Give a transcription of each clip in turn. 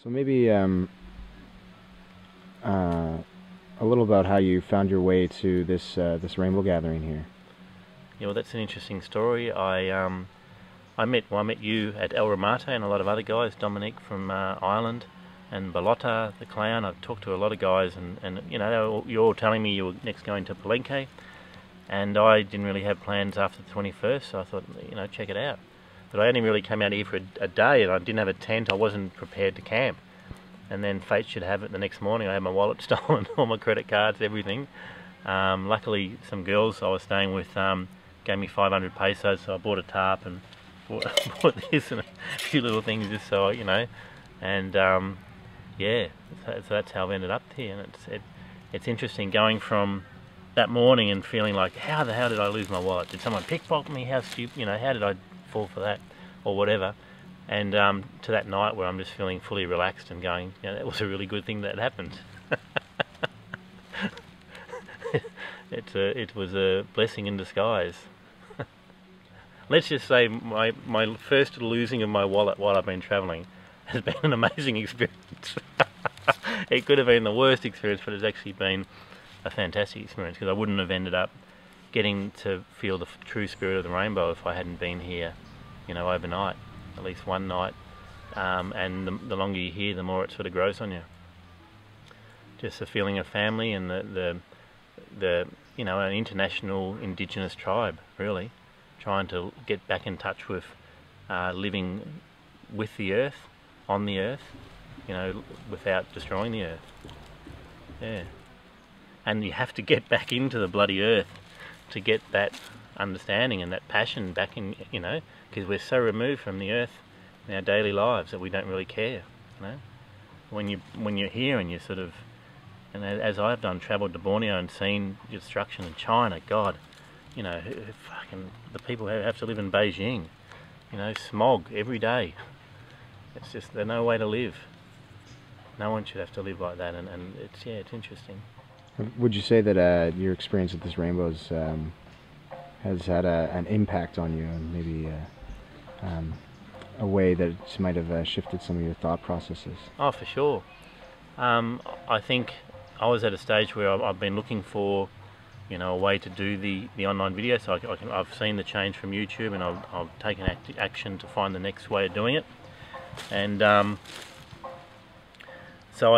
So maybe uh, a little about how you found your way to this rainbow gathering here. Yeah, well, that's an interesting story. I met you at El Ramate and a lot of other guys, Dominic from Ireland and Balota, the clown. I've talked to a lot of guys, and you know, you're all telling me you were next going to Palenque, and I didn't really have plans after the 21st, so I thought, you know, check it out. But I only really came out here for a day, and I didn't have a tent. I wasn't prepared to camp. And then fate should have it, the next morning I had my wallet stolen, all my credit cards, everything. Luckily, some girls I was staying with gave me 500 pesos, so I bought a tarp and bought this and a few little things just so, you know. And yeah, so that's how we ended up here. And it's interesting going from that morning and feeling like, how the hell did I lose my wallet? Did someone pickpocket me? How stupid, you know, how did I fall for that? Or whatever. And to that night where I'm just feeling fully relaxed and going, you know, that was a really good thing that happened. It was a blessing in disguise. Let's just say my first losing of my wallet while I've been travelling has been an amazing experience. It could have been the worst experience, but it's actually been a fantastic experience, because I wouldn't have ended up getting to feel the true spirit of the rainbow if I hadn't been here, you know, overnight, at least one night. And the longer you're here, the more it sort of grows on you. Just the feeling of family and the you know, an international indigenous tribe, really, trying to get back in touch with living with the earth, on the earth, you know, without destroying the earth. Yeah. And you have to get back into the bloody earth to get that understanding and that passion back in, you know, because we're so removed from the earth in our daily lives that we don't really care, you know. When you're here and you sort of, and as I've done, travelled to Borneo and seen destruction in China, God, you know, fucking the people who have to live in Beijing, you know, smog every day. It's just, there's no way to live. No one should have to live like that, and it's, yeah, it's interesting. Would you say that your experience with this rainbows has had an impact on you, and maybe a way that it might have shifted some of your thought processes? Oh, for sure. I think I was at a stage where I've been looking for, you know, a way to do the online video. So I've seen the change from YouTube, and I've taken action to find the next way of doing it. And so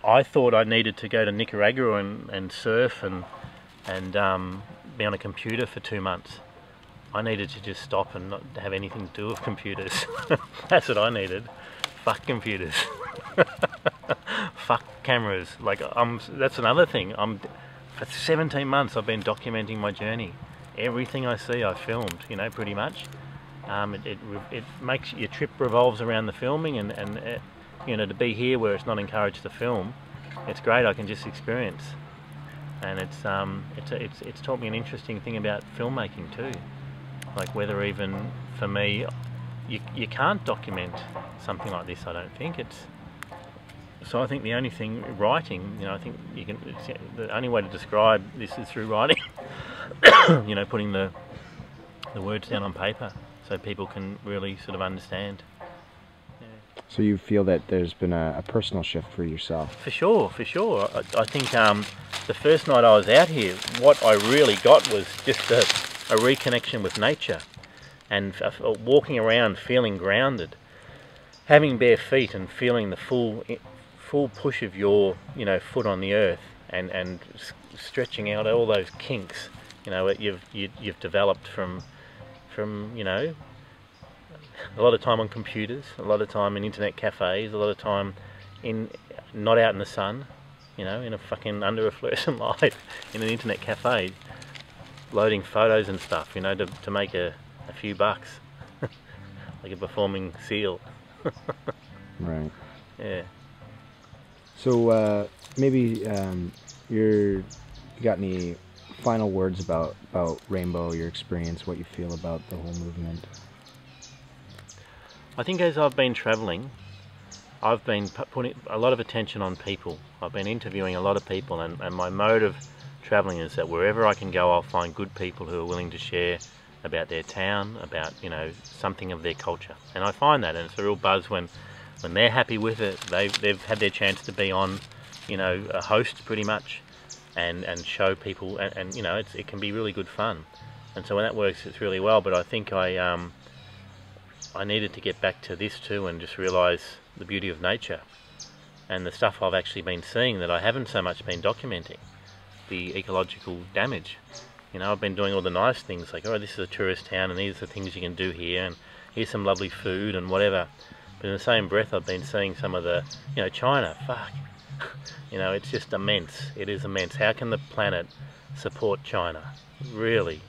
I thought I needed to go to Nicaragua and surf and be on a computer for 2 months. I needed to just stop and not have anything to do with computers. That's what I needed. Fuck computers. Fuck cameras. Like, that's another thing. For 17 months I've been documenting my journey. Everything I see I filmed, you know, pretty much. It makes your trip revolves around the filming, and you know, to be here where it's not encouraged to film, it's great. I can just experience, and it's taught me an interesting thing about filmmaking too. Like, whether even for me, you can't document something like this. I don't think so. I think the only thing, writing, you know, I think the only way to describe this is through writing. You know, putting the words down on paper so people can really sort of understand. Yeah. So you feel that there's been a personal shift for yourself? For sure, for sure. I think the first night I was out here, what I really got was just a reconnection with nature, and walking around feeling grounded, having bare feet and feeling the full push of your, you know, foot on the earth, and stretching out all those kinks, you know, that you've developed from, you know, a lot of time on computers, a lot of time in internet cafes, a lot of time not out in the sun, you know, in a fucking under a fluorescent light in an internet cafe, loading photos and stuff, you know, to make a few bucks, like a performing seal. Right. Yeah. So maybe you got any final words about Rainbow, your experience, what you feel about the whole movement? I think as I've been travelling, I've been putting a lot of attention on people. I've been interviewing a lot of people, and my mode of travelling is that wherever I can go, I'll find good people who are willing to share about their town, about, you know, something of their culture. And I find that, and it's a real buzz when when they're happy with it, they've had their chance to be on, you know, a host pretty much, and show people, and you know, it can be really good fun. And so when that works, it's really well. But I think I needed to get back to this too, and just realise the beauty of nature and the stuff I've actually been seeing that I haven't so much been documenting, the ecological damage. You know, I've been doing all the nice things, like, oh, this is a tourist town and these are the things you can do here, and here's some lovely food and whatever. But in the same breath, I've been seeing some of the, you know, China, fuck. You know, it's just immense. It is immense. How can the planet support China? Really?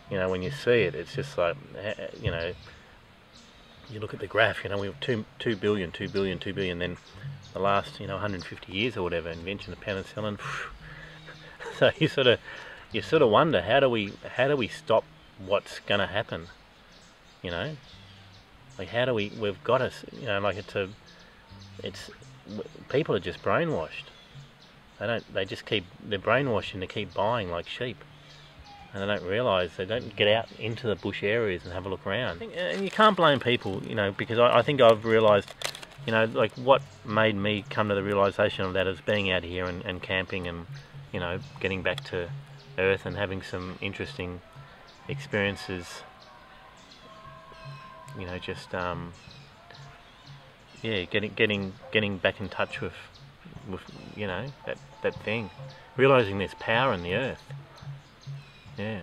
You know, when you see it, it's just like, you know, you look at the graph, you know, we have 2 billion, then the last, you know, 150 years or whatever, invention of penicillin. So you sort of wonder, how do we stop what's going to happen? You know, like, how do we've got to, you know, like, it's people are just brainwashed. They're brainwashed to keep buying like sheep, and they don't realise, they don't get out into the bush areas and have a look around. And you can't blame people, you know, because I think I've realised, you know, like, what made me come to the realisation of that is being out here and camping, and, you know, getting back to earth and having some interesting experiences. You know, just yeah, getting back in touch with you know, that thing, realising there's power in the earth. Yeah.